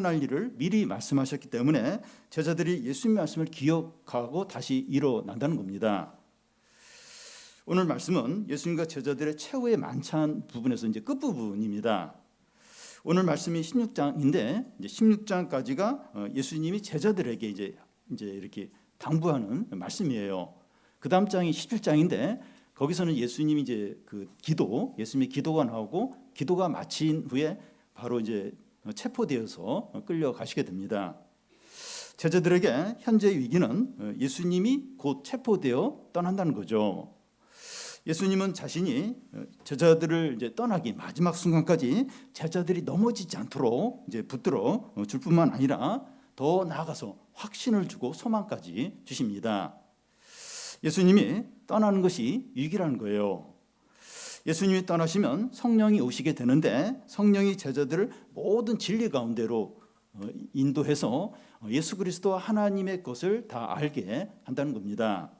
일어날 일을 미리 말씀하셨기 때문에 제자들이 예수님 말씀을 기억하고 다시 일어난다는 겁니다. 오늘 말씀은 예수님과 제자들의 최후의 만찬 부분에서 이제 끝부분입니다. 오늘 말씀이 16장인데 이제 16장까지가 예수님이 제자들에게 이제 이렇게 당부하는 말씀이에요. 그 다음 장이 17장인데 거기서는 예수님이 이제 예수님의 기도가 나오고 기도가 마친 후에 바로 이제 체포되어서 끌려가시게 됩니다. 제자들에게 현재의 위기는 예수님이 곧 체포되어 떠난다는 거죠. 예수님은 자신이 제자들을 이제 떠나기 마지막 순간까지 제자들이 넘어지지 않도록 이제 붙들어 줄 뿐만 아니라 더 나아가서 확신을 주고 소망까지 주십니다. 예수님이 떠나는 것이 위기라는 거예요. 예수님이 떠나시면 성령이 오시게 되는데 성령이 제자들을 모든 진리 가운데로 인도해서 예수 그리스도와 하나님의 것을 다 알게 한다는 겁니다.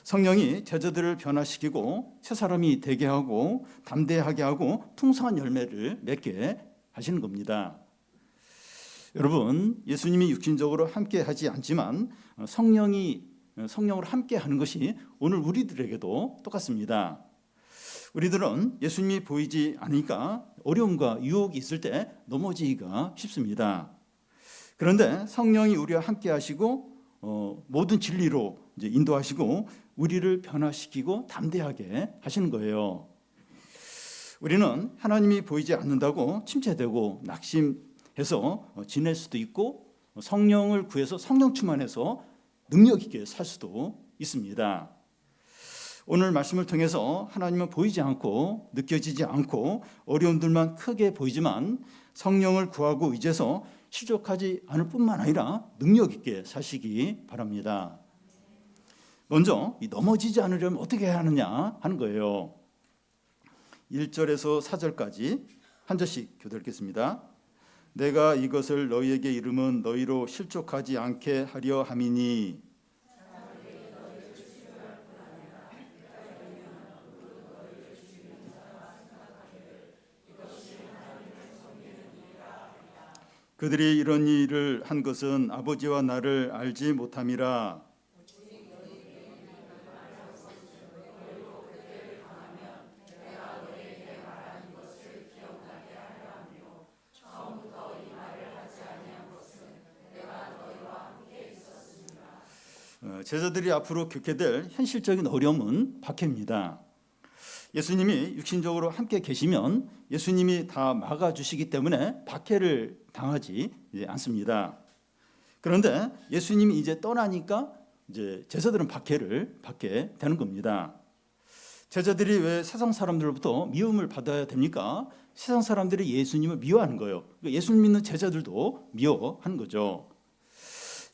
성령이 제자들을 변화시키고 새 사람이 되게 하고 담대하게 하고 풍성한 열매를 맺게 하시는 겁니다. 여러분, 예수님이 육신적으로 함께 하지 않지만 성령으로 함께 하는 것이 오늘 우리들에게도 똑같습니다. 우리들은 예수님이 보이지 않으니까 어려움과 유혹이 있을 때 넘어지기가 쉽습니다. 그런데 성령이 우리와 함께 하시고 모든 진리로 이제 인도하시고 우리를 변화시키고 담대하게 하시는 거예요. 우리는 하나님이 보이지 않는다고 침체되고 낙심해서 지낼 수도 있고 성령을 구해서 성령 충만해서 능력 있게 살 수도 있습니다. 오늘 말씀을 통해서 하나님은 보이지 않고 느껴지지 않고 어려움들만 크게 보이지만 성령을 구하고 의지해서 실족하지 않을 뿐만 아니라 능력 있게 사시기 바랍니다. 먼저 넘어지지 않으려면 어떻게 해야 하느냐 하는 거예요. 1절에서 4절까지 한 절씩 교독하겠습니다. 내가 이것을 너희에게 이름은 너희로 실족하지 않게 하려 함이니 그들이 이런 일을 한 것은 아버지와 나를 알지 못함이라. 제자들이 앞으로 겪게 될 현실적인 어려움은 박해입니다. 예수님이 육신적으로 함께 계시면 예수님이 다 막아주시기 때문에 박해를 당하지 않습니다. 그런데 예수님이 이제 떠나니까 이제 제자들은 박해를 받게 되는 겁니다. 제자들이 왜 세상 사람들로부터 미움을 받아야 됩니까? 세상 사람들이 예수님을 미워하는 거예요. 예수님 믿는 제자들도 미워하는 거죠.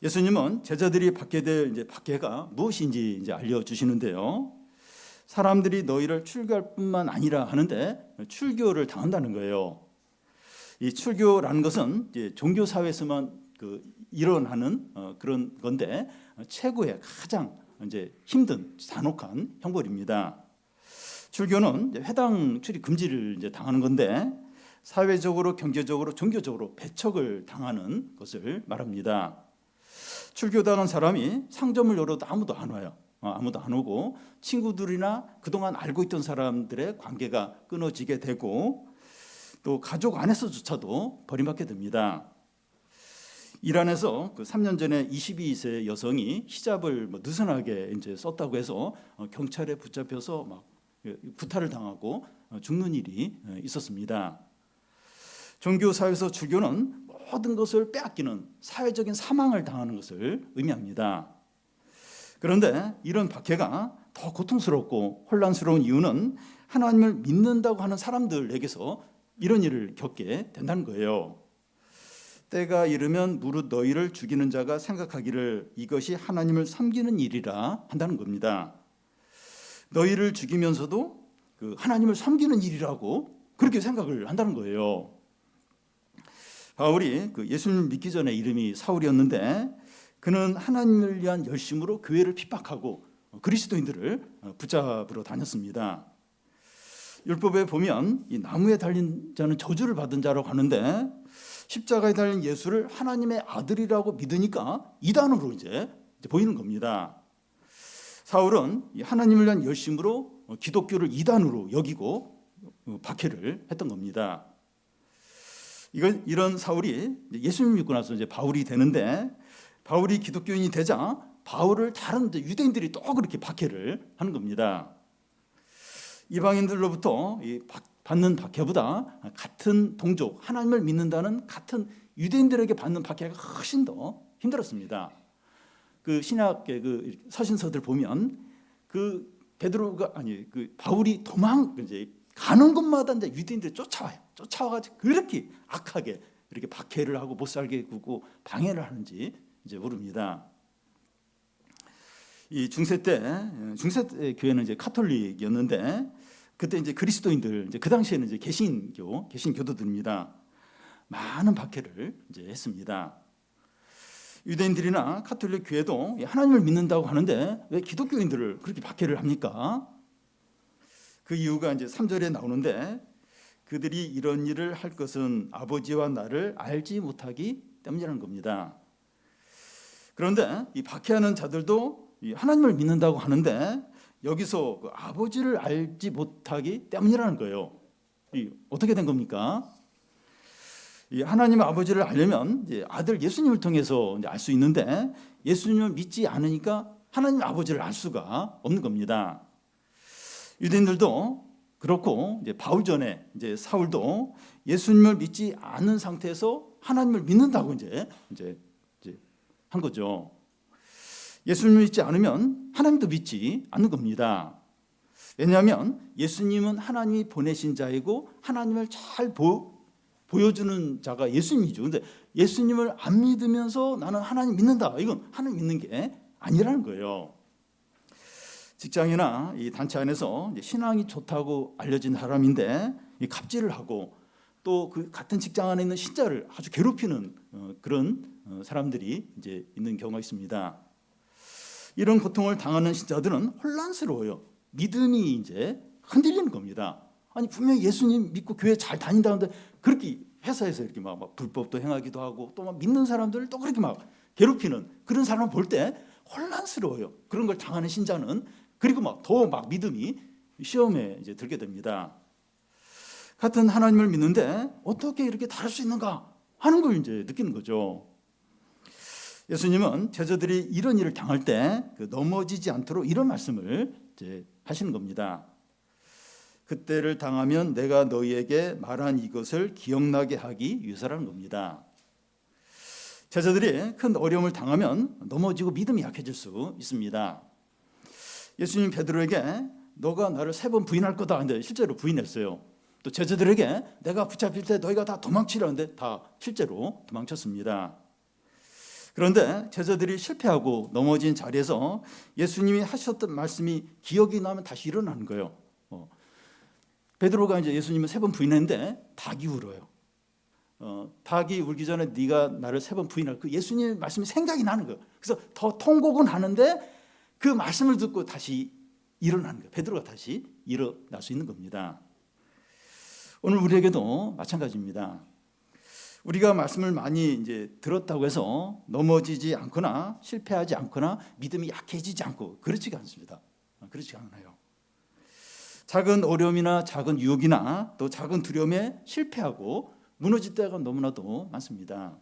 예수님은 제자들이 받게 될 이제 박해가 무엇인지 이제 알려주시는데요. 사람들이 너희를 출교할 뿐만 아니라 하는데 출교를 당한다는 거예요. 이 출교라는 것은 이제 종교 사회에서만 일어나는 그런 건데 최고의 가장 이제 힘든 잔혹한 형벌입니다. 출교는 이제 회당 출입 금지를 이제 당하는 건데 사회적으로, 경제적으로, 종교적으로 배척을 당하는 것을 말합니다. 출교당한 사람이 상점을 열어도 아무도 안 와요. 아무도 안 오고 친구들이나 그동안 알고 있던 사람들의 관계가 끊어지게 되고 또 가족 안에서조차도 버림받게 됩니다. 이란에서 3년 전에 22세 여성이 히잡을 느슨하게 이제 썼다고 해서 경찰에 붙잡혀서 막 구타를 당하고 죽는 일이 있었습니다. 종교 사회에서 출교는 모든 것을 빼앗기는 사회적인 사망을 당하는 것을 의미합니다. 그런데 이런 박해가 더 고통스럽고 혼란스러운 이유는 하나님을 믿는다고 하는 사람들에게서 이런 일을 겪게 된다는 거예요. 때가 이르면 무릇 너희를 죽이는 자가 생각하기를 이것이 하나님을 섬기는 일이라 한다는 겁니다. 너희를 죽이면서도 하나님을 섬기는 일이라고 그렇게 생각을 한다는 거예요. 바울이 예수님 믿기 전에 이름이 사울이었는데 그는 하나님을 위한 열심으로 교회를 핍박하고 그리스도인들을 붙잡으러 다녔습니다. 율법에 보면 이 나무에 달린 자는 저주를 받은 자라고 하는데 십자가에 달린 예수를 하나님의 아들이라고 믿으니까 이단으로 이제 보이는 겁니다. 사울은 하나님을 위한 열심으로 기독교를 이단으로 여기고 박해를 했던 겁니다. 이런 사울이 예수님 믿고 나서 이제 바울이 되는데, 바울이 기독교인이 되자 바울을 다른 유대인들이 또 그렇게 박해를 하는 겁니다. 이방인들로부터 받는 박해보다 같은 동족, 하나님을 믿는다는 같은 유대인들에게 받는 박해가 훨씬 더 힘들었습니다. 그 신약의 그 서신서들 보면 그 바울이 이제 가는 곳마다 이제 유대인들이 쫓아와가지고 그렇게 악하게 이렇게 박해를 하고 못 살게 구고 방해를 하는지 이제 모릅니다. 이 중세 교회는 이제 카톨릭이었는데, 그때 이제 그리스도인들, 이제 그 당시에는 이제 개신교도들입니다. 많은 박해를 이제 했습니다. 유대인들이나 카톨릭 교회도 하나님을 믿는다고 하는데 왜 기독교인들을 그렇게 박해를 합니까? 그 이유가 이제 3절에 나오는데, 그들이 이런 일을 할 것은 아버지와 나를 알지 못하기 때문이라는 겁니다. 그런데 이 박해하는 자들도 하나님을 믿는다고 하는데 여기서 그 아버지를 알지 못하기 때문이라는 거예요. 어떻게 된 겁니까? 이 하나님의 아버지를 알려면 이제 아들 예수님을 통해서 알 수 있는데, 예수님을 믿지 않으니까 하나님 아버지를 알 수가 없는 겁니다. 유대인들도 그렇고, 이제 바울 전에 이제 사울도 예수님을 믿지 않은 상태에서 하나님을 믿는다고 이제 한 거죠. 예수님을 믿지 않으면 하나님도 믿지 않는 겁니다. 왜냐하면 예수님은 하나님이 보내신 자이고 하나님을 잘 보여주는 자가 예수님이죠. 근데 예수님을 안 믿으면서 나는 하나님 믿는다, 이건 하나님 믿는 게 아니라는 거예요. 직장이나 이 단체 안에서 신앙이 좋다고 알려진 사람인데 이 갑질을 하고 또 그 같은 직장 안에 있는 신자를 아주 괴롭히는 그런 사람들이 이제 있는 경우가 있습니다. 이런 고통을 당하는 신자들은 혼란스러워요. 믿음이 이제 흔들리는 겁니다. 아니 분명히 예수님 믿고 교회 잘 다닌다는데 그렇게 회사에서 이렇게 막 불법도 행하기도 하고 또 막 믿는 사람들을 또 그렇게 막 괴롭히는 그런 사람을 볼 때 혼란스러워요. 그런 걸 당하는 신자는. 그리고 막 더 막 믿음이 시험에 이제 들게 됩니다. 같은 하나님을 믿는데 어떻게 이렇게 다를 수 있는가 하는 걸 이제 느끼는 거죠. 예수님은 제자들이 이런 일을 당할 때 넘어지지 않도록 이런 말씀을 이제 하시는 겁니다. 그때를 당하면 내가 너희에게 말한 이것을 기억나게 하기 위해서라는 겁니다. 제자들이 큰 어려움을 당하면 넘어지고 믿음이 약해질 수 있습니다. 예수님 베드로에게 너가 나를 3번 부인할 거다 하는데 실제로 부인했어요. 또 제자들에게 내가 붙잡힐 때 너희가 다 도망치라는데 다 실제로 도망쳤습니다. 그런데 제자들이 실패하고 넘어진 자리에서 예수님이 하셨던 말씀이 기억이 나면 다시 일어나는 거예요. 베드로가 이제 예수님을 3번 부인했는데 닭이 울어요. 닭이 울기 전에 네가 나를 3번 부인할 그 예수님의 말씀이 생각이 나는 거예요. 그래서 더 통곡은 하는데 그 말씀을 듣고 다시 일어나는 거예요. 베드로가 다시 일어날 수 있는 겁니다. 오늘 우리에게도 마찬가지입니다. 우리가 말씀을 많이 이제 들었다고 해서 넘어지지 않거나 실패하지 않거나 믿음이 약해지지 않고 그렇지가 않습니다. 그렇지 않아요. 작은 어려움이나 작은 유혹이나 또 작은 두려움에 실패하고 무너질 때가 너무나도 많습니다.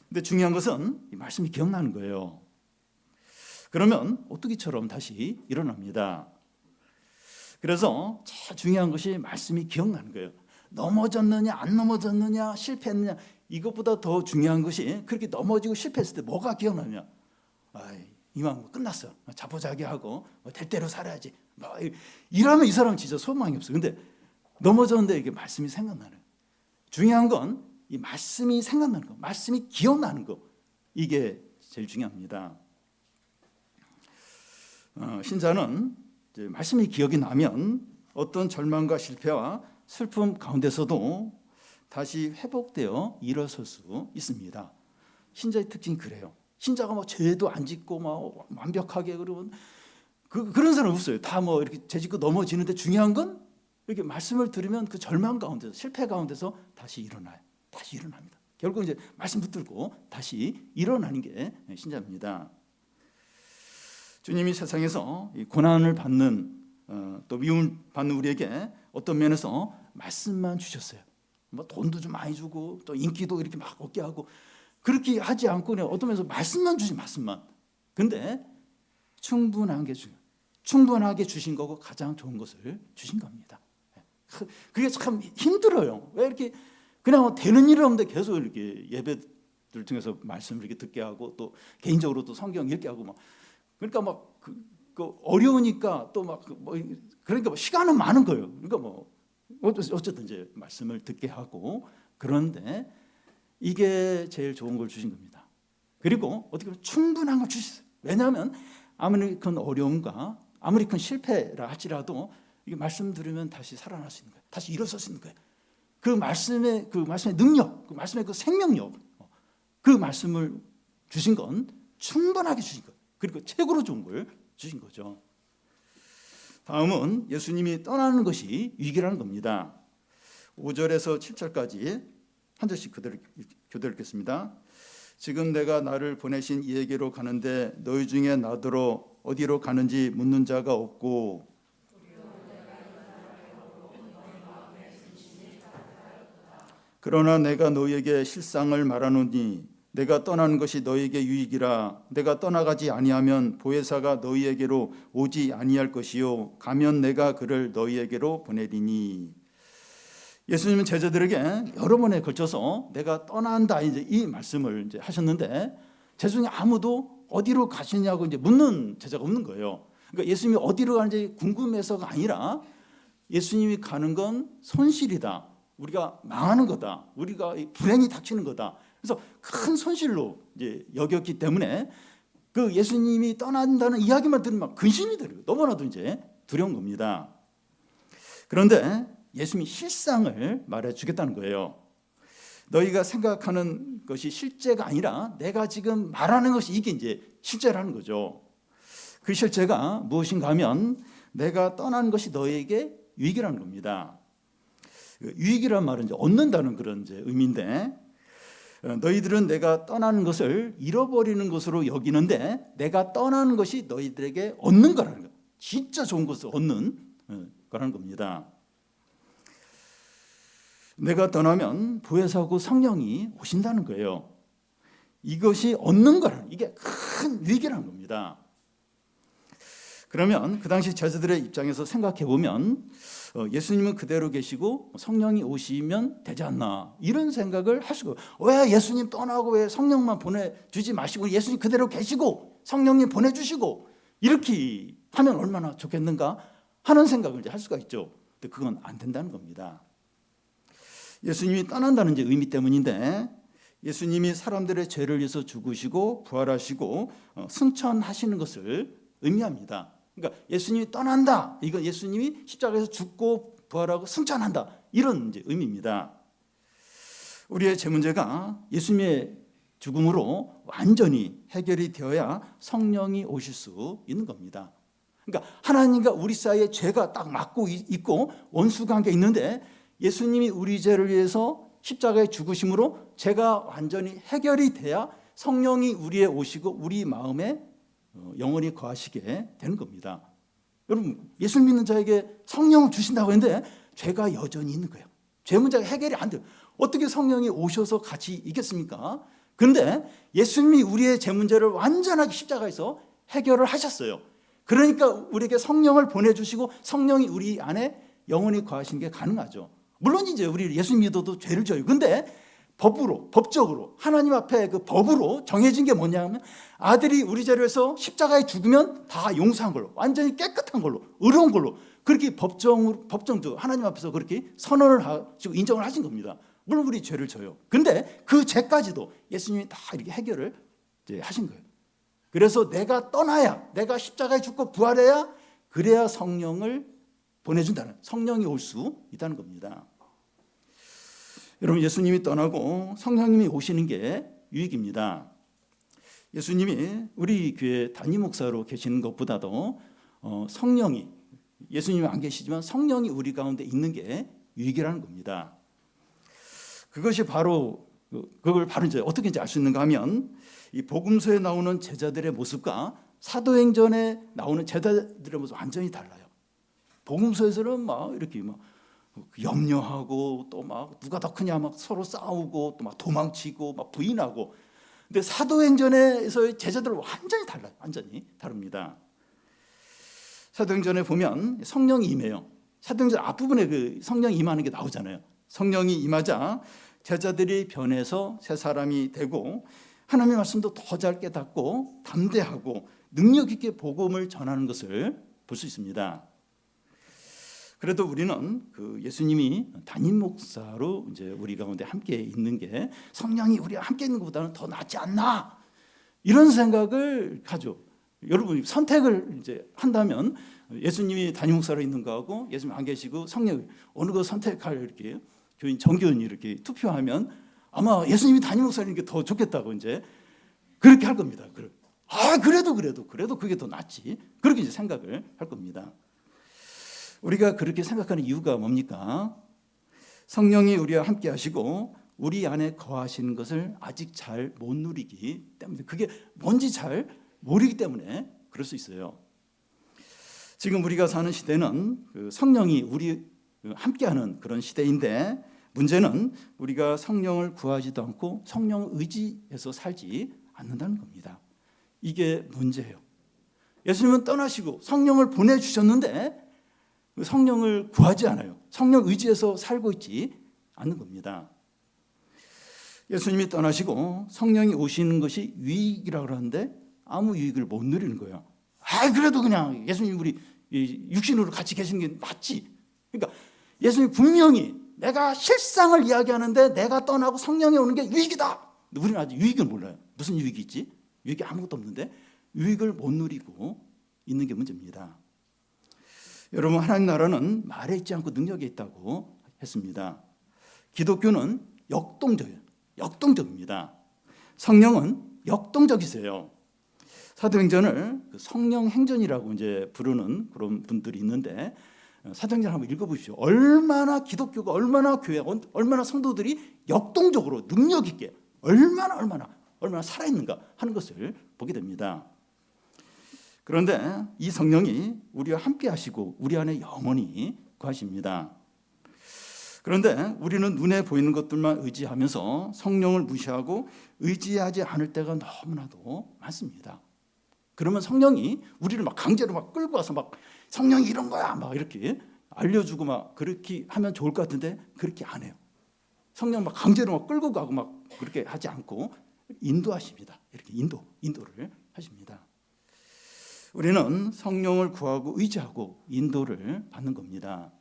근데 중요한 것은 이 말씀이 기억나는 거예요. 그러면 오뚜기처럼 다시 일어납니다. 그래서 제일 중요한 것이 말씀이 기억나는 거예요. 넘어졌느냐 안 넘어졌느냐 실패했느냐 이것보다 더 중요한 것이 그렇게 넘어지고 실패했을 때 뭐가 기억나냐. 이만 끝났어. 자포자기하고 될 대로 살아야지. 이러면 이 사람은 진짜 소망이 없어. 근데 넘어졌는데 이게 말씀이 생각나는 거예요. 중요한 건 이 말씀이 생각나는 거, 말씀이 기억나는 거, 이게 제일 중요합니다. 신자는 이제 말씀이 기억이 나면 어떤 절망과 실패와 슬픔 가운데서도 다시 회복되어 일어설 수 있습니다. 신자의 특징이 그래요. 신자가 뭐 죄도 안 짓고 막 완벽하게 그러면 그런 사람 없어요. 다 뭐 이렇게 죄 짓고 넘어지는데 중요한 건 이렇게 말씀을 들으면 그 절망 가운데서 실패 가운데서 다시 일어나요. 다시 일어납니다. 결국 이제 말씀 붙들고 다시 일어나는 게 신자입니다. 주님이 세상에서 이 고난을 받는 또 미움을 받는 우리에게 어떤 면에서 말씀만 주셨어요. 뭐 돈도 좀 많이 주고 또 인기도 이렇게 막 얻게 하고 그렇게 하지 않고 그냥 어떤 면에서 말씀만 주신 말씀만. 근데 충분하게 주신 거고 가장 좋은 것을 주신 겁니다. 그게 참 힘들어요. 왜 이렇게 그냥 되는 일은 없는데 계속 이렇게 예배들 통해서 말씀을 이렇게 듣게 하고 또 개인적으로 또 성경 읽게 하고 막 그러니까 막 그 어려우니까 또 막 그러니까 시간은 많은 거예요. 그러니까 뭐 어쨌든 이제 말씀을 듣게 하고 그런데 이게 제일 좋은 걸 주신 겁니다. 그리고 어떻게 보면 충분한 걸 주셨어요. 왜냐하면 아무리 큰 어려움과 아무리 큰 실패라 할지라도 이게 말씀 들으면 다시 살아날 수 있는 거예요. 다시 일어설 수 있는 거예요. 그 말씀의 능력, 그 말씀의 그 생명력, 그 말씀을 주신 건 충분하게 주신 거예요. 그리고 최고로 좋은 걸 주신 거죠. 다음은 예수님이 떠나는 것이 위기라는 겁니다. 5절에서 7절까지 한 절씩 그대로 읽겠습니다. 지금 내가 나를 보내신 이에게로 가는데 너희 중에 나더러 어디로 가는지 묻는 자가 없고 그러나 내가 너희에게 실상을 말하노니 내가 떠나는 것이 너희에게 유익이라. 내가 떠나가지 아니하면 보혜사가 너희에게로 오지 아니할 것이요 가면 내가 그를 너희에게로 보내리니. 예수님은 제자들에게 여러 번에 걸쳐서 내가 떠난다 이제 이 말씀을 이제 하셨는데 제 중에 아무도 어디로 가시냐고 이제 묻는 제자가 없는 거예요. 그러니까 예수님이 어디로 가는지 궁금해서가 아니라 예수님이 가는 건 손실이다. 우리가 망하는 거다. 우리가 불행이 닥치는 거다. 그래서 큰 손실로 이제 여겼기 때문에 그 예수님이 떠난다는 이야기만 들으면 근심이 들어요. 너무나도 이제 두려운 겁니다. 그런데 예수님이 실상을 말해 주겠다는 거예요. 너희가 생각하는 것이 실제가 아니라 내가 지금 말하는 것이 이게 이제 실제라는 거죠. 그 실제가 무엇인가 하면 내가 떠나는 것이 너희에게 유익이라는 겁니다. 유익이란 말은 이제 얻는다는 그런 이제 의미인데 너희들은 내가 떠나는 것을 잃어버리는 것으로 여기는데 내가 떠나는 것이 너희들에게 얻는 거라는 거예요. 진짜 좋은 것을 얻는 거라는 겁니다. 내가 떠나면 보혜사고 성령이 오신다는 거예요. 이것이 얻는 거라는 이게 큰 위기라는 겁니다. 그러면 그 당시 제자들의 입장에서 생각해 보면 예수님은 그대로 계시고 성령이 오시면 되지 않나 이런 생각을 할 수가 왜 예수님 떠나고 왜 성령만 보내주지 마시고 예수님 그대로 계시고 성령님 보내주시고 이렇게 하면 얼마나 좋겠는가 하는 생각을 이제 할 수가 있죠. 근데 그건 안 된다는 겁니다. 예수님이 떠난다는 이제 의미 때문인데 예수님이 사람들의 죄를 위해서 죽으시고 부활하시고 승천하시는 것을 의미합니다. 그러니까 예수님이 떠난다. 이건 예수님이 십자가에서 죽고 부활하고 승천한다. 이런 이제 의미입니다. 우리의 제 문제가 예수님의 죽음으로 완전히 해결이 되어야 성령이 오실 수 있는 겁니다. 그러니까 하나님과 우리 사이에 죄가 딱 맞고 있고 원수 관계 있는데 예수님이 우리 죄를 위해서 십자가에 죽으심으로 죄가 완전히 해결이 돼야 성령이 우리에 오시고 우리 마음에 영원히 거하시게 되는 겁니다. 여러분 예수 믿는 자에게 성령을 주신다고 했는데 죄가 여전히 있는 거예요. 죄 문제가 해결이 안 돼요. 어떻게 성령이 오셔서 같이 있겠습니까? 그런데 예수님이 우리의 죄 문제를 완전하게 십자가에서 해결을 하셨어요. 그러니까 우리에게 성령을 보내주시고 성령이 우리 안에 영원히 거하시는 게 가능하죠. 물론 이제 우리 예수 믿어도 죄를 져요. 근데 법적으로 하나님 앞에 그 법으로 정해진 게 뭐냐면 아들이 우리 죄를 해서 십자가에 죽으면 다 용서한 걸로 완전히 깨끗한 걸로 의로운 걸로 그렇게 법정도 하나님 앞에서 그렇게 선언을 하시고 인정을 하신 겁니다. 물론 우리 죄를 져요. 근데 그 죄까지도 예수님이 다 이렇게 해결을 이제 하신 거예요. 그래서 내가 떠나야 내가 십자가에 죽고 부활해야 그래야 성령을 보내준다는 성령이 올 수 있다는 겁니다. 여러분 예수님이 떠나고 성령님이 오시는 게 유익입니다. 예수님이 우리 교회 담임 목사로 계시는 것보다도 성령이 예수님이 안 계시지만 성령이 우리 가운데 있는 게 유익이라는 겁니다. 그것이 바로 그걸 바로 이제 어떻게 이제 알 수 있는가 하면 이 복음서에 나오는 제자들의 모습과 사도행전에 나오는 제자들의 모습 완전히 달라요. 복음서에서는 막 이렇게 막 염려하고 또 막 누가 더 크냐 막 서로 싸우고 또 막 도망치고 막 부인하고. 근데 사도행전에서의 제자들은 완전히 달라요. 완전히 다릅니다. 사도행전에 보면 성령이 임해요. 사도행전 앞부분에 그 성령이 임하는 게 나오잖아요. 성령이 임하자 제자들이 변해서 새 사람이 되고 하나님의 말씀도 더 잘 깨닫고 담대하고 능력 있게 복음을 전하는 것을 볼 수 있습니다. 그래도 우리는 그 예수님이 담임 목사로 이제 우리 가운데 함께 있는 게 성령이 우리와 함께 있는 것보다는 더 낫지 않나 이런 생각을 가죠. 여러분이 선택을 이제 한다면 예수님이 담임 목사로 있는 거하고 예수님 안 계시고 성령 어느 거 선택할 이렇게 교인 정교인이 이렇게 투표하면 아마 예수님이 담임 목사인 게 더 좋겠다고 이제 그렇게 할 겁니다. 그래도 그게 더 낫지. 그렇게 이제 생각을 할 겁니다. 우리가 그렇게 생각하는 이유가 뭡니까? 성령이 우리와 함께 하시고 우리 안에 거하시는 것을 아직 잘 못 누리기 때문에 그게 뭔지 잘 모르기 때문에 그럴 수 있어요. 지금 우리가 사는 시대는 성령이 우리 함께하는 그런 시대인데 문제는 우리가 성령을 구하지도 않고 성령을 의지해서 살지 않는다는 겁니다. 이게 문제예요. 예수님은 떠나시고 성령을 보내주셨는데 성령을 구하지 않아요. 성령 의지해서 살고 있지 않는 겁니다. 예수님이 떠나시고 성령이 오시는 것이 유익이라고 그러는데 아무 유익을 못 누리는 거예요. 그래도 그냥 예수님 우리 육신으로 같이 계시는 게 맞지. 그러니까 예수님이 분명히 내가 실상을 이야기하는데 내가 떠나고 성령이 오는 게 유익이다. 우리는 아직 유익을 몰라요. 무슨 유익이 있지? 유익이 아무것도 없는데 유익을 못 누리고 있는 게 문제입니다. 여러분 하나님 나라는 말에 있지 않고 능력에 있다고 했습니다. 기독교는 역동적입니다. 성령은 역동적이세요. 사도행전을 성령 행전이라고 이제 부르는 그런 분들이 있는데 사도행전 한번 읽어보십시오. 얼마나 기독교가 얼마나 교회 얼마나 성도들이 역동적으로 능력 있게 얼마나 살아있는가 하는 것을 보게 됩니다. 그런데 이 성령이 우리와 함께 하시고 우리 안에 영원히 거하십니다. 그런데 우리는 눈에 보이는 것들만 의지하면서 성령을 무시하고 의지하지 않을 때가 너무나도 많습니다. 그러면 성령이 우리를 막 강제로 막 끌고 와서 막 성령이 이런 거야 막 이렇게 알려주고 막 그렇게 하면 좋을 것 같은데 그렇게 안 해요. 성령 막 강제로 막 끌고 가고 막 그렇게 하지 않고 인도하십니다. 이렇게 인도를 하십니다. 우리는 성령을 구하고 의지하고 인도를 받는 겁니다.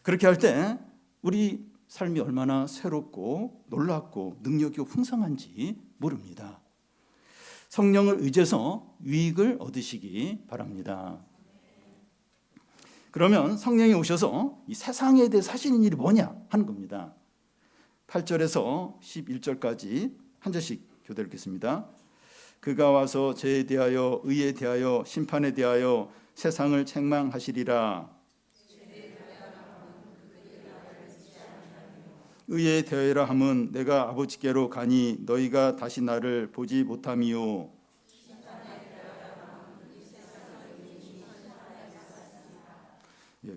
그렇게 할 때 우리 삶이 얼마나 새롭고 놀랍고 능력이 풍성한지 모릅니다. 성령을 의지해서 유익을 얻으시기 바랍니다. 그러면 성령이 오셔서 이 세상에 대해 하시는 일이 뭐냐 하는 겁니다. 8절에서 11절까지 한 절씩 교대로 읽겠습니다. 그가 와서 죄에 대하여 의에 대하여 심판에 대하여 세상을 책망하시리라. 의에 대하여라 함은 내가 아버지께로 가니 너희가 다시 나를 보지 못함이요.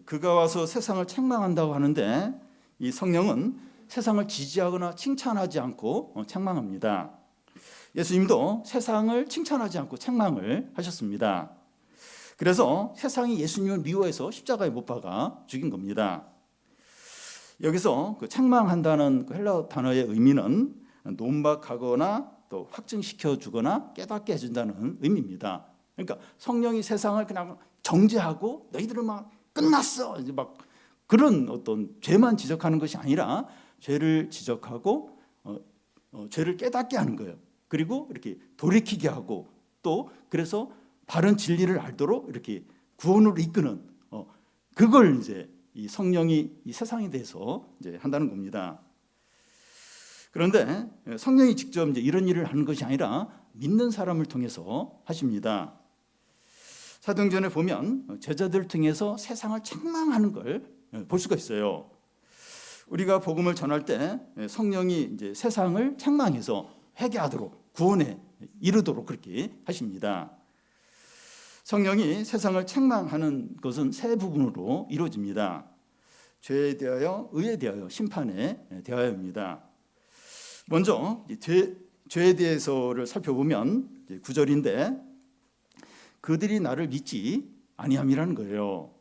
그가 와서 세상을 책망한다고 하는데 이 성령은 세상을 지지하거나 칭찬하지 않고 책망합니다. 예수님도 세상을 칭찬하지 않고 책망을 하셨습니다. 그래서 세상이 예수님을 미워해서 십자가에 못 박아 죽인 겁니다. 여기서 그 책망한다는 그 헬라어 단어의 의미는 논박하거나 또 확증시켜 주거나 깨닫게 해준다는 의미입니다. 그러니까 성령이 세상을 그냥 정죄하고 너희들은 막 끝났어 이제 막 그런 어떤 죄만 지적하는 것이 아니라 죄를 지적하고 죄를 깨닫게 하는 거예요. 그리고 이렇게 돌이키게 하고 또 그래서 바른 진리를 알도록 이렇게 구원으로 이끄는 그걸 이제 이 성령이 이 세상에 대해서 이제 한다는 겁니다. 그런데 성령이 직접 이제 이런 일을 하는 것이 아니라 믿는 사람을 통해서 하십니다. 사도행전에 보면 제자들 통해서 세상을 책망하는 걸 볼 수가 있어요. 우리가 복음을 전할 때 성령이 이제 세상을 책망해서 회개하도록 구원에 이르도록 그렇게 하십니다. 성령이 세상을 책망하는 것은 세 부분으로 이루어집니다. 죄에 대하여, 의에 대하여, 심판에 대하여입니다. 먼저 죄에 대해서를 살펴보면 9절인데 그들이 나를 믿지 아니함이라는 거예요.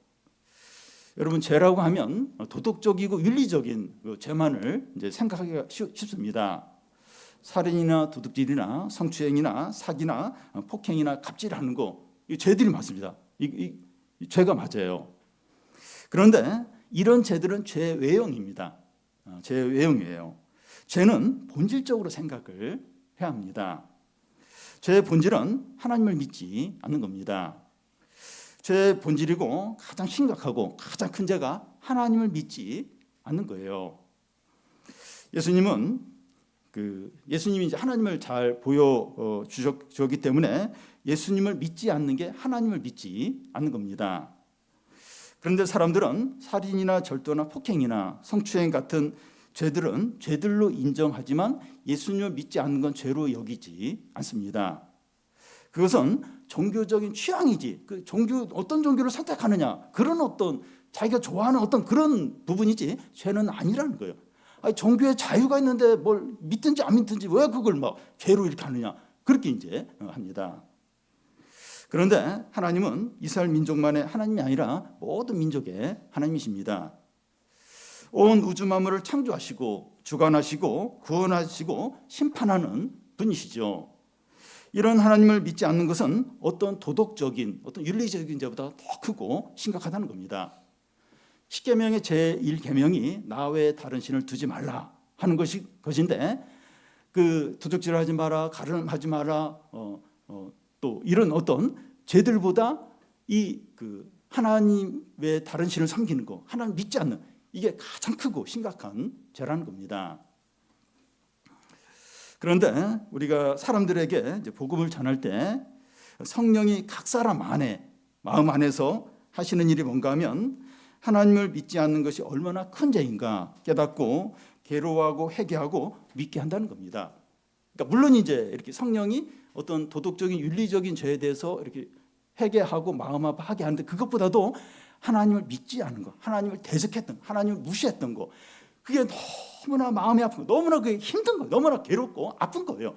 여러분, 죄라고 하면 도덕적이고 윤리적인 죄만을 이제 생각하기가 쉽습니다. 살인이나 도둑질이나 성추행이나 사기나 폭행이나 갑질하는 거, 이 죄들이 맞습니다. 이 죄가 맞아요. 그런데 이런 죄들은 죄 외형입니다. 죄 외형이에요. 죄는 본질적으로 생각을 해야 합니다. 죄의 본질은 하나님을 믿지 않는 겁니다. 죄의 본질이고 가장 심각하고 가장 큰 죄가 하나님을 믿지 않는 거예요. 예수님이 이제 하나님을 잘 보여 주셨기 때문에 예수님을 믿지 않는 게 하나님을 믿지 않는 겁니다. 그런데 사람들은 살인이나 절도나 폭행이나 성추행 같은 죄들은 죄들로 인정하지만 예수님을 믿지 않는 건 죄로 여기지 않습니다. 그것은 종교적인 취향이지, 어떤 종교를 선택하느냐, 그런 어떤 자기가 좋아하는 어떤 그런 부분이지 죄는 아니라는 거예요. 아니, 종교에 자유가 있는데 뭘 믿든지 안 믿든지 왜 그걸 막 죄로 이렇게 하느냐, 그렇게 이제 합니다. 그런데 하나님은 이스라엘 민족만의 하나님이 아니라 모든 민족의 하나님이십니다. 온 우주 만물을 창조하시고 주관하시고 구원하시고 심판하는 분이시죠. 이런 하나님을 믿지 않는 것은 어떤 도덕적인, 어떤 윤리적인 죄보다 더 크고 심각하다는 겁니다. 십계명의 제1계명이 나 외에 다른 신을 두지 말라 하는 것인데, 도적질하지 마라, 가늠하지 마라, 또 이런 어떤 죄들보다 하나님 외에 다른 신을 섬기는 거, 하나님 믿지 않는, 이게 가장 크고 심각한 죄라는 겁니다. 그런데 우리가 사람들에게 이제 복음을 전할 때 성령이 각 사람 안에, 마음 안에서 하시는 일이 뭔가 하면 하나님을 믿지 않는 것이 얼마나 큰 죄인가 깨닫고 괴로워하고 회개하고 믿게 한다는 겁니다. 그러니까 물론 이제 이렇게 성령이 어떤 도덕적인 윤리적인 죄에 대해서 이렇게 회개하고 마음 아파하게 하는데, 그것보다도 하나님을 믿지 않은 거, 하나님을 대적했던, 하나님을 무시했던 거, 그게 너무나 마음이 아픈 거, 너무나 그게 힘든 거, 너무나 괴롭고 아픈 거예요.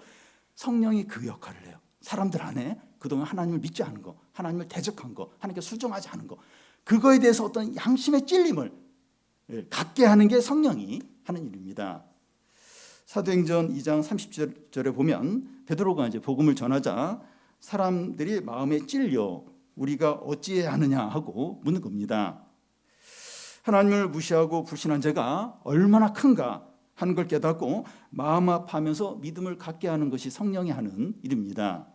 성령이 그 역할을 해요. 사람들 안에 그동안 하나님을 믿지 않은 거, 하나님을 대적한 거, 하나님께 순종하지 않은 거, 그거에 대해서 어떤 양심의 찔림을 갖게 하는 게 성령이 하는 일입니다. 사도행전 2장 30절에 보면 베드로가 이제 복음을 전하자 사람들이 마음에 찔려 우리가 어찌해야 하느냐 하고 묻는 겁니다. 하나님을 무시하고 불신한 죄가 얼마나 큰가 하는 걸 깨닫고 마음 아파하면서 믿음을 갖게 하는 것이 성령이 하는 일입니다.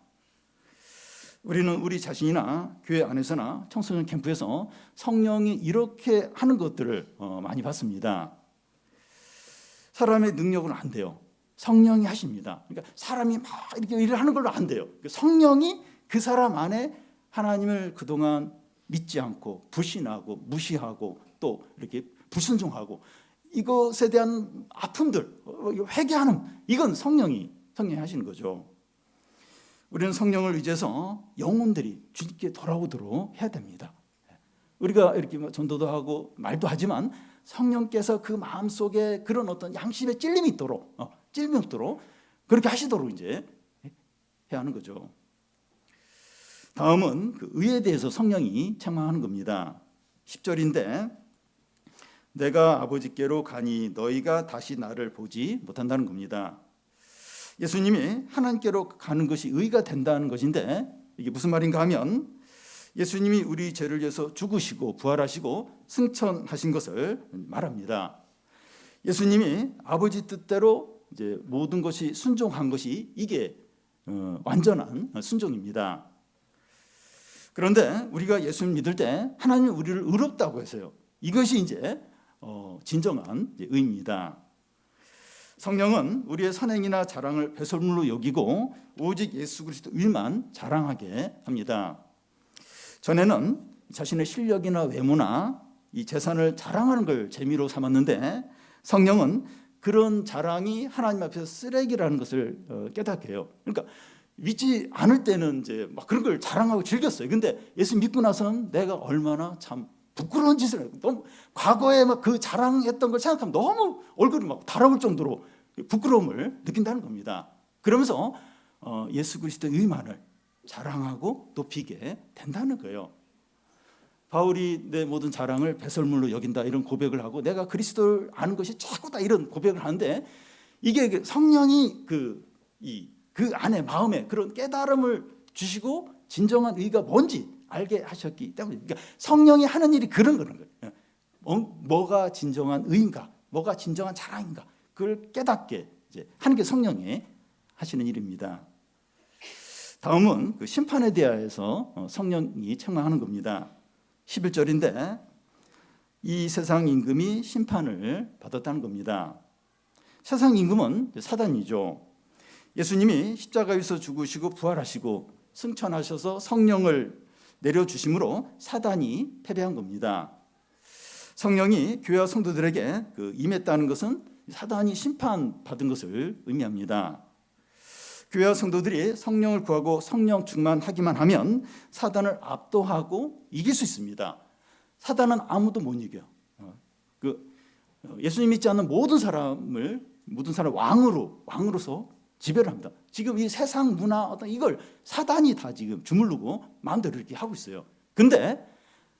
우리는 우리 자신이나 교회 안에서나 청소년 캠프에서 성령이 이렇게 하는 것들을 많이 봤습니다. 사람의 능력은 안 돼요. 성령이 하십니다. 그러니까 사람이 막 이렇게 일을 하는 걸로 안 돼요. 성령이 그 사람 안에 하나님을 그동안 믿지 않고 불신하고 무시하고 또 이렇게 불순종하고 이것에 대한 아픔들, 회개하는, 이건 성령이 하시는 거죠. 우리는 성령을 의지해서 영혼들이 주님께 돌아오도록 해야 됩니다. 우리가 이렇게 전도도 하고 말도 하지만 성령께서 그 마음속에 그런 어떤 양심의 찔림이 있도록, 그렇게 하시도록 이제 해야 하는 거죠. 다음은 그 의에 대해서 성령이 책망하는 겁니다. 10절인데 내가 아버지께로 가니 너희가 다시 나를 보지 못한다는 겁니다. 예수님이 하나님께로 가는 것이 의가 된다는 것인데, 이게 무슨 말인가 하면 예수님이 우리 죄를 위해서 죽으시고 부활하시고 승천하신 것을 말합니다. 예수님이 아버지 뜻대로 이제 모든 것이 순종한 것이 이게 완전한 순종입니다. 그런데 우리가 예수님 믿을 때 하나님이 우리를 의롭다고 했어요. 이것이 이제 진정한 의입니다. 성령은 우리의 선행이나 자랑을 배설물로 여기고 오직 예수 그리스도 일만 자랑하게 합니다. 전에는 자신의 실력이나 외모나 이 재산을 자랑하는 걸 재미로 삼았는데 성령은 그런 자랑이 하나님 앞에서 쓰레기라는 것을 깨닫게 해요. 그러니까 믿지 않을 때는 이제 막 그런 걸 자랑하고 즐겼어요. 근데 예수 믿고 나서는 내가 얼마나 참 부끄러운 짓을 했고, 너무 과거에 막 그 자랑했던 걸 생각하면 너무 얼굴이 막 달아올 정도로 부끄러움을 느낀다는 겁니다. 그러면서 예수 그리스도의 의만을 자랑하고 높이게 된다는 거예요. 바울이 내 모든 자랑을 배설물로 여긴다 이런 고백을 하고 내가 그리스도를 아는 것이 최고다 이런 고백을 하는데, 이게 성령이 그 안에 마음에 그런 깨달음을 주시고 진정한 의가 뭔지 알게 하셨기 때문에, 그러니까 성령이 하는 일이 그런 거예요. 뭐가 진정한 의인가, 뭐가 진정한 자랑인가, 그걸 깨닫게 이제 하는 게 성령이 하시는 일입니다. 다음은 그 심판에 대하여서 성령이 책망하는 겁니다. 11절인데 이 세상 임금이 심판을 받았다는 겁니다. 세상 임금은 사단이죠. 예수님이 십자가에서 죽으시고 부활하시고 승천하셔서 성령을 내려주심으로 사단이 패배한 겁니다. 성령이 교회와 성도들에게 임했다는 것은 사단이 심판받은 것을 의미합니다. 교회와 성도들이 성령을 구하고 성령 충만하기만 하면 사단을 압도하고 이길 수 있습니다. 사단은 아무도 못 이겨요. 예수님 믿지 않는 모든 사람을 왕으로서 지배를 합니다. 지금 이 세상 문화 어떤 이걸 사단이 다 지금 주물르고 마음대로 이렇게 하고 있어요. 근데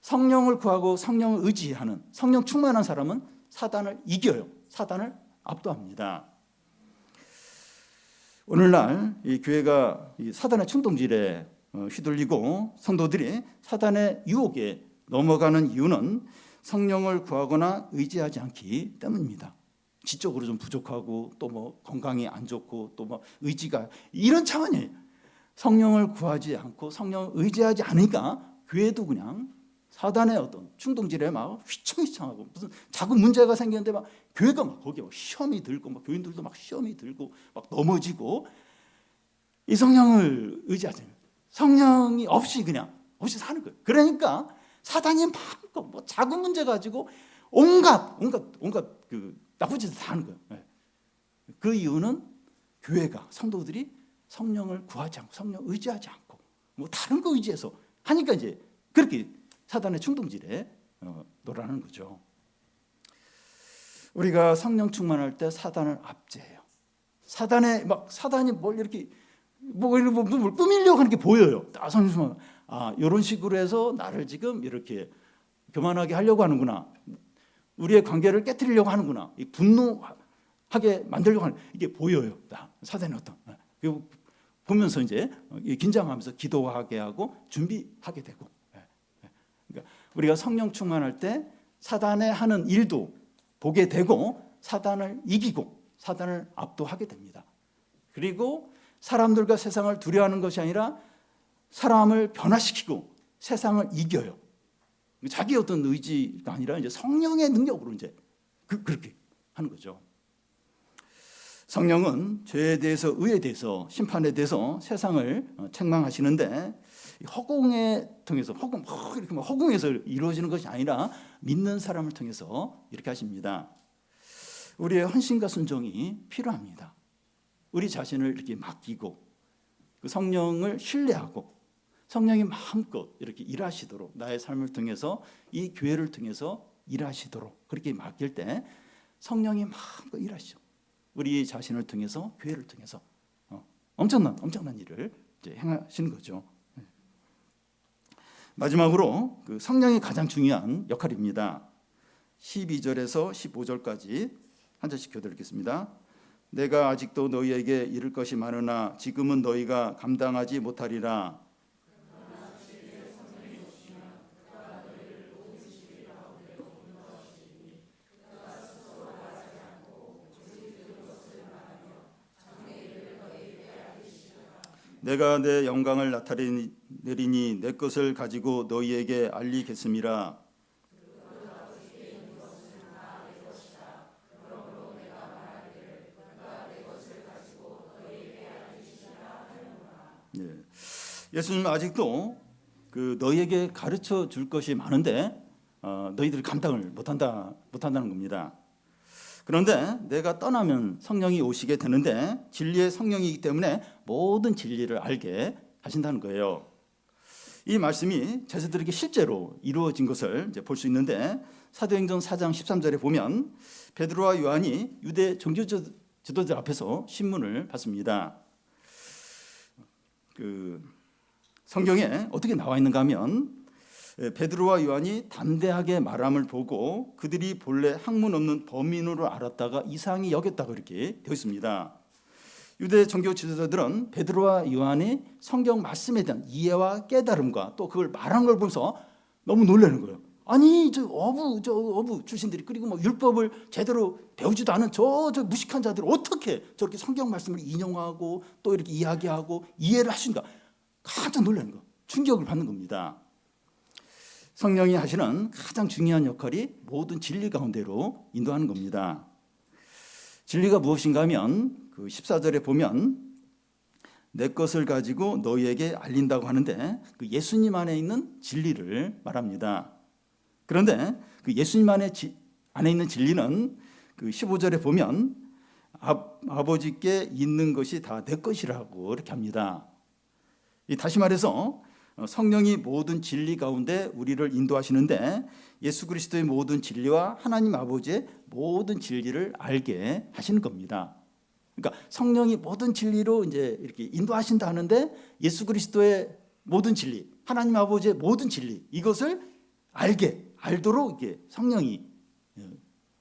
성령을 구하고 성령을 의지하는 성령 충만한 사람은 사단을 이겨요. 사단을 압도합니다. 오늘날 이 교회가 이 사단의 충동질에 휘둘리고 성도들이 사단의 유혹에 넘어가는 이유는 성령을 구하거나 의지하지 않기 때문입니다. 지적으로 좀 부족하고 또 뭐 건강이 안 좋고 또 뭐 의지가 이런 차원이에요. 성령을 구하지 않고 성령을 의지하지 않으니까 교회도 그냥 사단의 어떤 충동질에 막 휘청휘청하고 무슨 작은 문제가 생겼는데 막 교회가 막 거기에 막 시험이 들고 막 교인들도 막 시험이 들고 막 넘어지고, 이 성령을 의지하지 않아요. 성령이 없이 사는 거예요. 그러니까 사단이 마음껏 뭐 작은 문제 가지고 온갖 그 나쁜 짓을 다 하는 거예요. 그 이유는 교회가 성도들이 성령을 구하지 않고 성령 의지하지 않고 뭐 다른 거 의지해서 하니까 이제 그렇게 사단의 충동질에 놀아나는 거죠. 우리가 성령 충만할 때 사단을 압제해요. 사단이 뭘 이렇게 뭘 꾸미려고 하는 게 보여요. 성령 충만, 이런 식으로 해서 나를 지금 이렇게 교만하게 하려고 하는구나. 우리의 관계를 깨뜨리려고 하는구나. 분노하게 만들려고 하는 이게 보여요. 사단의 어떤 보면서 이제 긴장하면서 기도하게 하고 준비하게 되고. 그러니까 우리가 성령 충만할 때 사단의 하는 일도 보게 되고 사단을 이기고 사단을 압도하게 됩니다. 그리고 사람들과 세상을 두려워하는 것이 아니라 사람을 변화시키고 세상을 이겨요. 자기 어떤 의지가 아니라 이제 성령의 능력으로 이제 그렇게 하는 거죠. 성령은 죄에 대해서, 의에 대해서, 심판에 대해서 세상을 책망하시는데 허공에 통해서 허공에서 이루어지는 것이 아니라 믿는 사람을 통해서 이렇게 하십니다. 우리의 헌신과 순종이 필요합니다. 우리 자신을 이렇게 맡기고 그 성령을 신뢰하고 성령이 마음껏 이렇게 일하시도록 나의 삶을 통해서 이 교회를 통해서 일하시도록 그렇게 맡길 때 성령이 마음껏 일하시죠. 우리 자신을 통해서 교회를 통해서 엄청난 일을 이제 행하시는 거죠. 마지막으로 그 성령이 가장 중요한 역할입니다. 12절에서 15절까지 한 절씩 교독하겠습니다. 내가 아직도 너희에게 이를 것이 많으나 지금은 너희가 감당하지 못하리라. 내가 내 영광을 나타내리니 내 것을 가지고 너희에게 알리겠음이라. 네. 예수님 아직도 너희에게 가르쳐 줄 것이 많은데 너희들이 감당을 못한다는 겁니다. 그런데 내가 떠나면 성령이 오시게 되는데 진리의 성령이기 때문에 모든 진리를 알게 하신다는 거예요. 이 말씀이 제자들에게 실제로 이루어진 것을 이제 볼 수 있는데 사도행전 4장 13절에 보면 베드로와 요한이 유대 종교 지도자들 앞에서 신문을 받습니다. 성경에 어떻게 나와 있는가 하면 베드로와 요한이 담대하게 말함을 보고 그들이 본래 학문 없는 범인으로 알았다가 이상히 여겼다고 이렇게 되어 있습니다. 유대 종교 지도자들은 베드로와 요한이 성경 말씀에 대한 이해와 깨달음과 또 그걸 말한 걸 보면서 너무 놀라는 거예요. 아니 저 어부 출신들이 그리고 뭐 율법을 제대로 배우지도 않은 저 무식한 자들 어떻게 저렇게 성경 말씀을 인용하고 또 이렇게 이야기하고 이해를 하신가? 깜짝 놀라는 거, 충격을 받는 겁니다. 성령이 하시는 가장 중요한 역할이 모든 진리 가운데로 인도하는 겁니다. 진리가 무엇인가 하면 14절에 보면 내 것을 가지고 너희에게 알린다고 하는데 그 예수님 안에 있는 진리를 말합니다. 그런데 그 예수님 안에 있는 진리는 15절에 보면 아버지께 있는 것이 다 내 것이라고 이렇게 합니다. 다시 말해서 성령이 모든 진리 가운데 우리를 인도하시는데 예수 그리스도의 모든 진리와 하나님 아버지의 모든 진리를 알게 하시는 겁니다. 그러니까 성령이 모든 진리로 이제 이렇게 인도하신다 하는데 예수 그리스도의 모든 진리, 하나님 아버지의 모든 진리 이것을 알도록 이렇게 성령이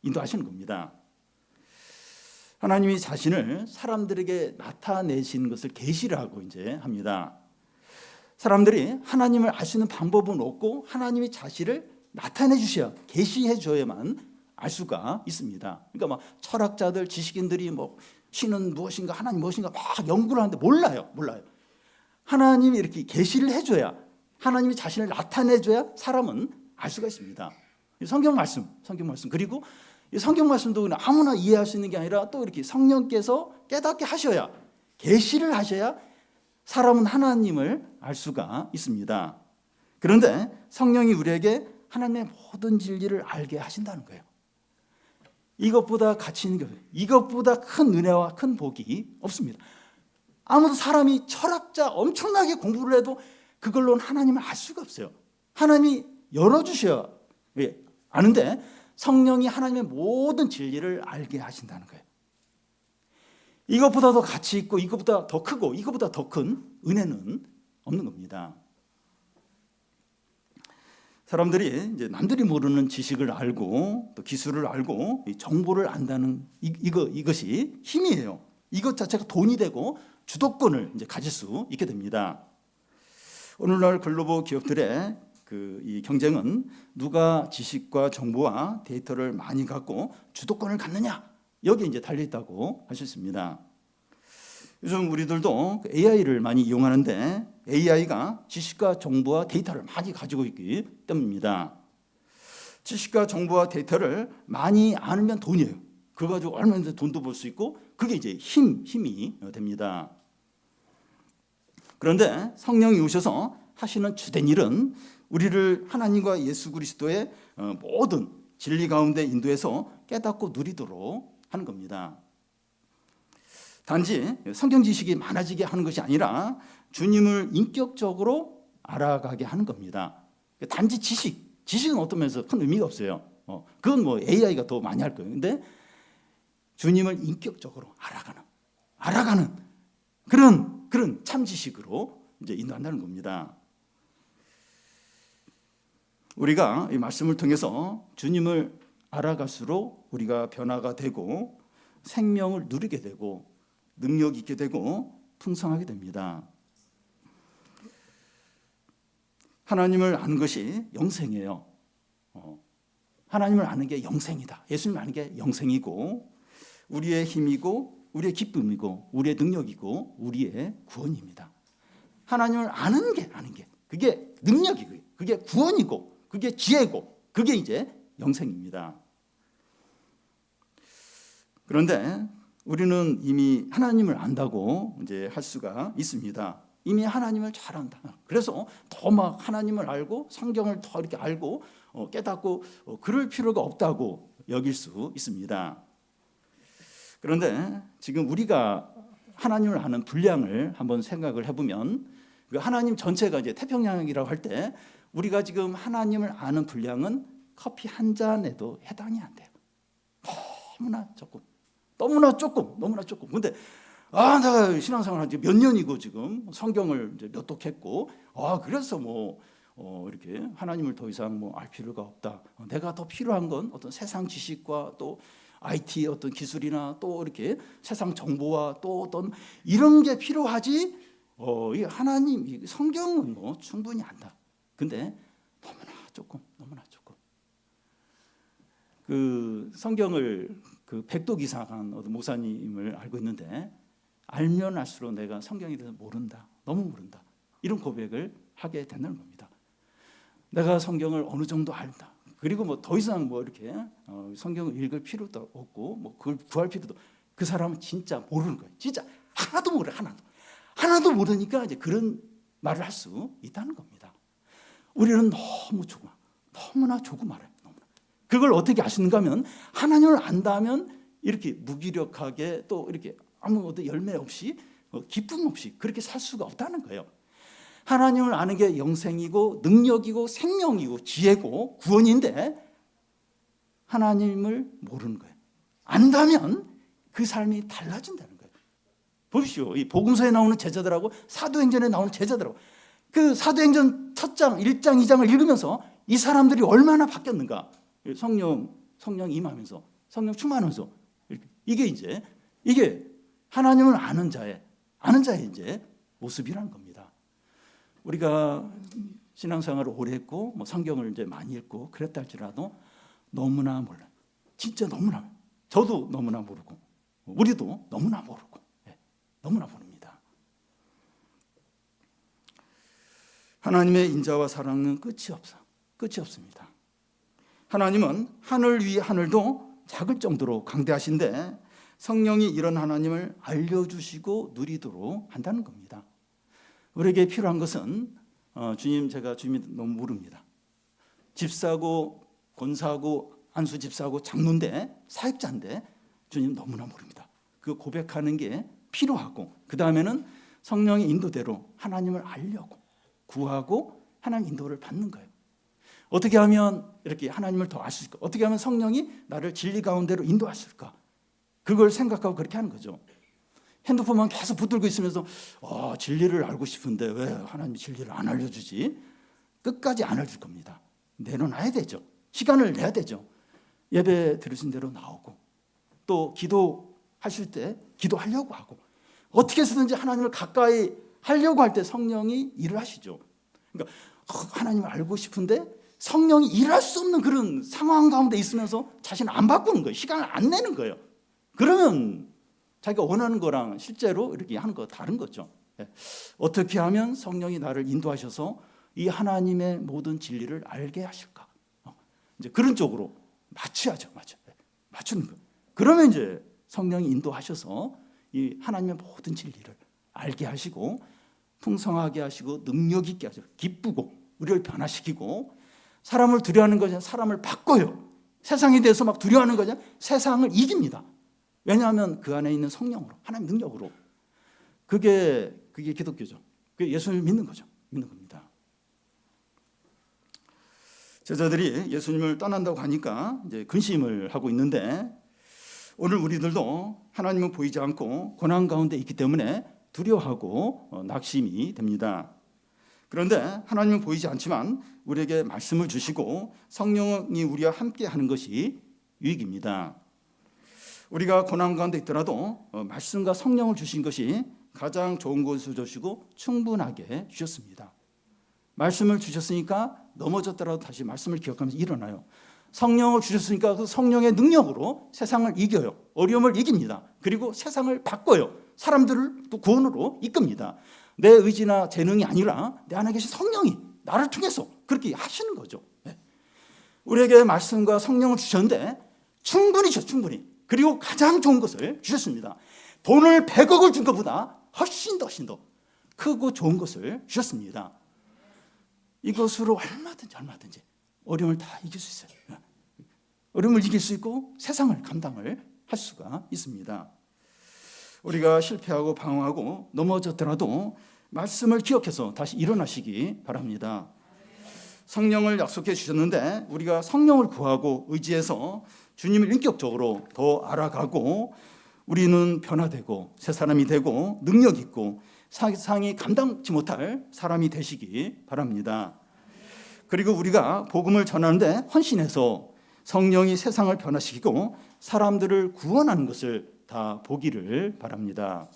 인도하시는 겁니다. 하나님이 자신을 사람들에게 나타내시는 것을 계시라고 이제 합니다. 사람들이 하나님을 알 수 있는 방법은 없고 하나님이 자신을 나타내 주셔야, 계시해 줘야만 알 수가 있습니다. 그러니까 막 철학자들, 지식인들이 뭐 신은 무엇인가, 하나님 무엇인가 막 연구를 하는데 몰라요. 하나님이 이렇게 계시를 해줘야, 하나님이 자신을 나타내 줘야 사람은 알 수가 있습니다. 성경 말씀 그리고 이 성경 말씀도 그냥 아무나 이해할 수 있는 게 아니라 또 이렇게 성령께서 깨닫게 하셔야, 계시를 하셔야 사람은 하나님을 알 수가 있습니다. 그런데 성령이 우리에게 하나님의 모든 진리를 알게 하신다는 거예요. 이것보다 가치 있는 게 없어요. 이것보다 큰 은혜와 큰 복이 없습니다. 아무도 사람이 철학자 엄청나게 공부를 해도 그걸로는 하나님을 알 수가 없어요. 하나님이 열어주셔야 아는데 성령이 하나님의 모든 진리를 알게 하신다는 거예요. 이것보다 더 가치 있고 이것보다 더 크고 이것보다 더 큰 은혜는 없는 겁니다. 사람들이 이제 남들이 모르는 지식을 알고 또 기술을 알고 정보를 안다는 이것이 힘이에요. 이것 자체가 돈이 되고 주도권을 이제 가질 수 있게 됩니다. 오늘날 글로벌 기업들의 이 경쟁은 누가 지식과 정보와 데이터를 많이 갖고 주도권을 갖느냐, 여기에 이제 달려 있다고 할 수 있습니다. 요즘 우리들도 AI를 많이 이용하는데 AI가 지식과 정보와 데이터를 많이 가지고 있기 때문입니다. 지식과 정보와 데이터를 많이 아는 돈이에요. 그거 가지고 얼마든지 돈도 벌 수 있고 그게 이제 힘이 됩니다. 그런데 성령이 오셔서 하시는 주된 일은 우리를 하나님과 예수 그리스도의 모든 진리 가운데 인도해서 깨닫고 누리도록 하는 겁니다. 단지 성경 지식이 많아지게 하는 것이 아니라 주님을 인격적으로 알아가게 하는 겁니다. 단지 지식은 어떤 면에서 큰 의미가 없어요. 그건 뭐 AI가 더 많이 할 거예요. 근데 주님을 인격적으로 알아가는 그런 참 지식으로 이제 인도한다는 겁니다. 우리가 이 말씀을 통해서 주님을 알아갈수록 우리가 변화가 되고 생명을 누리게 되고 능력 있게 되고 풍성하게 됩니다. 하나님을 아는 것이 영생이에요. 하나님을 아는 게 영생이다. 예수님을 아는 게 영생이고 우리의 힘이고 우리의 기쁨이고 우리의 능력이고 우리의 구원입니다. 하나님을 아는 게 그게 능력이고 그게 구원이고 그게 지혜고 그게 이제 영생입니다. 그런데 우리는 이미 하나님을 안다고 이제 할 수가 있습니다. 이미 하나님을 잘 안다. 그래서 더 막 하나님을 알고 성경을 더 이렇게 알고 깨닫고 그럴 필요가 없다고 여길 수 있습니다. 그런데 지금 우리가 하나님을 아는 분량을 한번 생각을 해보면 하나님 전체가 이제 태평양이라고 할 때 우리가 지금 하나님을 아는 분량은 커피 한 잔에도 해당이 안 돼요. 너무나 조금, 너무나 조금, 너무나 조금. 근데 내가 신앙생활 한 지 몇 년이고 지금 성경을 이제 몇 독했고, 그래서 이렇게 하나님을 더 이상 알 필요가 없다. 내가 더 필요한 건 어떤 세상 지식과 또 IT 어떤 기술이나 또 이렇게 세상 정보와 또 어떤 이런 게 필요하지. 이 하나님, 이 성경은 충분히 안다. 근데 너무나 조금, 너무나 조금. 그 성경을 그 100독 이상한 어떤 목사님을 알고 있는데 알면 알수록 내가 성경에 대해서 모른다, 너무 모른다, 이런 고백을 하게 된다는 겁니다. 내가 성경을 어느 정도 알다. 그리고 더 이상 이렇게 성경을 읽을 필요도 없고 그걸 구할 필요도. 그 사람은 진짜 모르는 거예요. 진짜 하나도 모르, 하나도 모르니까 이제 그런 말을 할 수 있다는 겁니다. 우리는 너무 조금, 너무나 조금 알아요. 너무나. 그걸 어떻게 알 수 있는가 하면 하나님을 안다면 이렇게 무기력하게 또 이렇게 아무 어떤 열매 없이 기쁨 없이 그렇게 살 수가 없다는 거예요. 하나님을 아는 게 영생이고 능력이고 생명이고 지혜고 구원인데 하나님을 모르는 거예요. 안다면 그 삶이 달라진다는 거예요. 보십시오. 이 복음서에 나오는 제자들하고 사도행전에 나오는 제자들하고 그 사도행전 첫 장, 1장, 2장을 읽으면서 이 사람들이 얼마나 바뀌었는가. 성령 임하면서 성령 충만하면서 이게 하나님을 아는 자의 이제 모습이라는 겁니다. 우리가 신앙생활을 오래 했고 성경을 이제 많이 읽고 그랬다 할지라도 너무나 몰라요. 진짜 너무나. 저도 너무나 모르고 우리도 너무나 모르고 너무나 모릅니다. 하나님의 인자와 사랑은 끝이 없습니다. 하나님은 하늘 위 하늘도 작을 정도로 강대하신데 성령이 이런 하나님을 알려주시고 누리도록 한다는 겁니다. 우리에게 필요한 것은 제가 주님 너무 모릅니다. 집사고 권사고 안수 집사고 장로인데 사역자인데 주님 너무나 모릅니다. 그 고백하는 게 필요하고 그 다음에는 성령의 인도대로 하나님을 알려고 구하고 하나님 인도를 받는 거예요. 어떻게 하면 이렇게 하나님을 더 알 수 있을까? 어떻게 하면 성령이 나를 진리 가운데로 인도할 수 있을까? 그걸 생각하고 그렇게 하는 거죠. 핸드폰만 계속 붙들고 있으면서 진리를 알고 싶은데 왜 하나님이 진리를 안 알려주지? 끝까지 안 알려줄 겁니다. 내려놔야 되죠. 시간을 내야 되죠. 예배 들으신 대로 나오고 또 기도하실 때 기도하려고 하고 어떻게 해서든지 하나님을 가까이 하려고 할 때 성령이 일을 하시죠. 그러니까 하나님을 알고 싶은데 성령이 일할 수 없는 그런 상황 가운데 있으면서 자신을 안 바꾸는 거예요. 시간을 안 내는 거예요. 그러면 자기가 원하는 거랑 실제로 이렇게 하는 거 다른 거죠. 어떻게 하면 성령이 나를 인도하셔서 이 하나님의 모든 진리를 알게 하실까? 이제 그런 쪽으로 맞추는 거. 그러면 이제 성령이 인도하셔서 이 하나님의 모든 진리를 알게 하시고 풍성하게 하시고 능력 있게 하시고 기쁘고 우리를 변화시키고 사람을 두려워하는 거냐 사람을 바꿔요. 세상에 대해서 막 두려워하는 거냐 세상을 이깁니다. 왜냐하면 그 안에 있는 성령으로 하나님 능력으로 그게 기독교죠. 그게 예수님을 믿는 거죠. 믿는 겁니다. 제자들이 예수님을 떠난다고 하니까 이제 근심을 하고 있는데 오늘 우리들도 하나님은 보이지 않고 고난 가운데 있기 때문에 두려워하고 낙심이 됩니다. 그런데 하나님은 보이지 않지만 우리에게 말씀을 주시고 성령이 우리와 함께 하는 것이 유익입니다. 우리가 고난 가운데 있더라도 말씀과 성령을 주신 것이 가장 좋은 것을 주시고 충분하게 주셨습니다. 말씀을 주셨으니까 넘어졌더라도 다시 말씀을 기억하면서 일어나요. 성령을 주셨으니까 그 성령의 능력으로 세상을 이겨요. 어려움을 이깁니다. 그리고 세상을 바꿔요. 사람들을 또 구원으로 이끕니다. 내 의지나 재능이 아니라 내 안에 계신 성령이 나를 통해서 그렇게 하시는 거죠. 우리에게 말씀과 성령을 주셨는데 충분히 주셨어요. 충분히. 그리고 가장 좋은 것을 주셨습니다. 돈을 100억을 준 것보다 훨씬 더 크고 좋은 것을 주셨습니다. 이것으로 얼마든지 어려움을 다 이길 수 있어요. 어려움을 이길 수 있고 세상을 감당을 할 수가 있습니다. 우리가 실패하고 방황하고 넘어졌더라도 말씀을 기억해서 다시 일어나시기 바랍니다. 성령을 약속해 주셨는데 우리가 성령을 구하고 의지해서 주님을 인격적으로 더 알아가고 우리는 변화되고 새 사람이 되고 능력 있고 세상이 감당치 못할 사람이 되시기 바랍니다. 그리고 우리가 복음을 전하는데 헌신해서 성령이 세상을 변화시키고 사람들을 구원하는 것을 다 보기를 바랍니다.